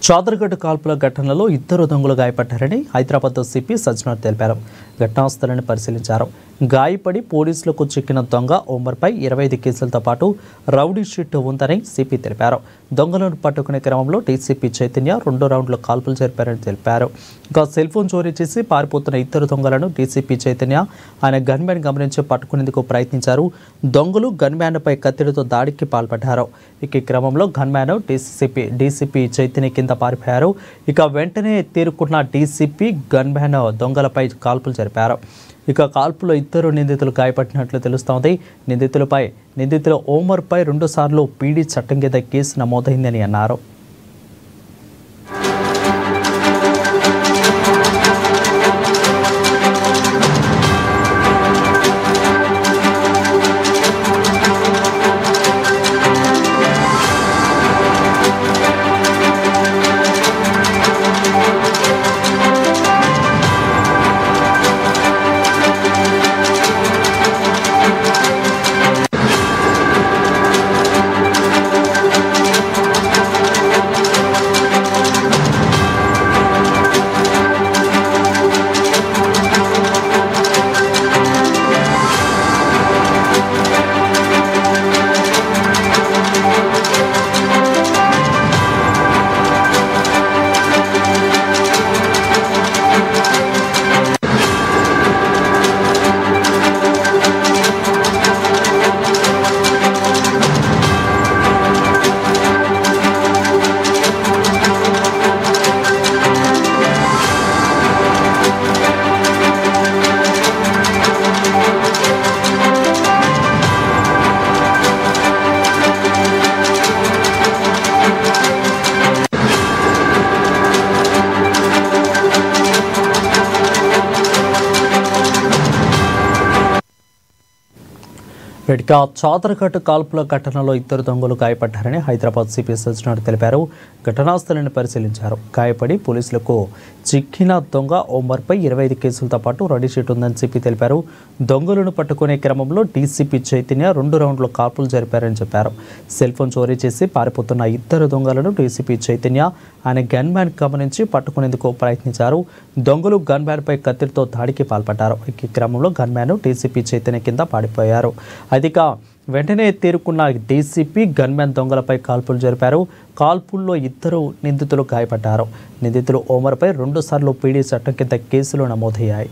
చాదర్ఘట్ కాల్పుల ఘటనలో ఇద్దరు దొంగలు గాయపడ్డారని హైదరాబాద్ సిపి సజ్జనార్ తెలిపారు. ఘటనా స్థలాన్ని పరిశీలించారు. గాయపడి పోలీసులకు చిక్కిన దొంగ ఓమర్పై 25 కేసులతో పాటు రౌడీ షీట్ ఉందని సిపి తెలిపారు. దొంగలను పట్టుకునే క్రమంలో డీసీపీ చైతన్య 2 రౌండ్ల కాల్పులు జరిపారని తెలిపారు. ఇంకా సెల్ ఫోన్ చోరీ చేసి పారిపోతున్న ఇద్దరు దొంగలను డీసీపీ చైతన్య ఆయన గన్మ్యాన్ గమనించి పట్టుకునేందుకు ప్రయత్నించారు. దొంగలు గన్మ్యాన్పై కత్తిడితో దాడికి పాల్పడ్డారు. ఈ క్రమంలో గన్మ్యాన్ డీసీపీ చైతన్య కింద పారిపోయారు. ఇక వెంటనే తేరుకున్న డీసీపీ గన్మ్యాన్ దొంగలపై కాల్పులు జరిపారు. ఇక కాల్పులో ఇద్దరు నిందితులు గాయపడినట్లు తెలుస్తోంది. నిందితులు ఓమర్పై 2 సార్లు పీడీ చట్టం కింద కేసు నమోదైందని అన్నారు. చాదర్ఘట్ కాల్పుల ఘటనలో ఇద్దరు దొంగలు గాయపడ్డారని హైదరాబాద్ సిపి సజ్జనార్ తెలిపారు. ఘటనా స్థలాన్ని పరిశీలించారు. గాయపడి పోలీసులకు చిక్కిన దొంగ ఓమర్పై 25 కేసులతో పాటు రౌడీ షీట్ ఉందని సిపి తెలిపారు. దొంగలను పట్టుకునే క్రమంలో డీసీపీ చైతన్య 2 రౌండ్ల కాల్పులు జరిపారని చెప్పారు. సెల్ ఫోన్ చోరీ చేసి పారిపోతున్న ఇద్దరు దొంగలను డీసీపీ చైతన్య ఆయన గన్మ్యాన్ గమనించి పట్టుకునేందుకు ప్రయత్నించారు. దొంగలు గన్మ్యాన్పై కత్తితో దాడికి పాల్పడ్డారు. ఈ క్రమంలో గన్మ్యాన్ డీసీపీ చైతన్య కింద పారిపోయారు. వెంటనే తేరుకున్న డీసీపీ గన్మ్యాన్ దొంగలపై కాల్పులు జరిపారు. కాల్పుల్లో ఇద్దరు నిందితులు గాయపడ్డారు. నిందితులు ఓమర్పై 2 సార్లు పీడీ చట్టం కింద కేసులు నమోదయ్యాయి.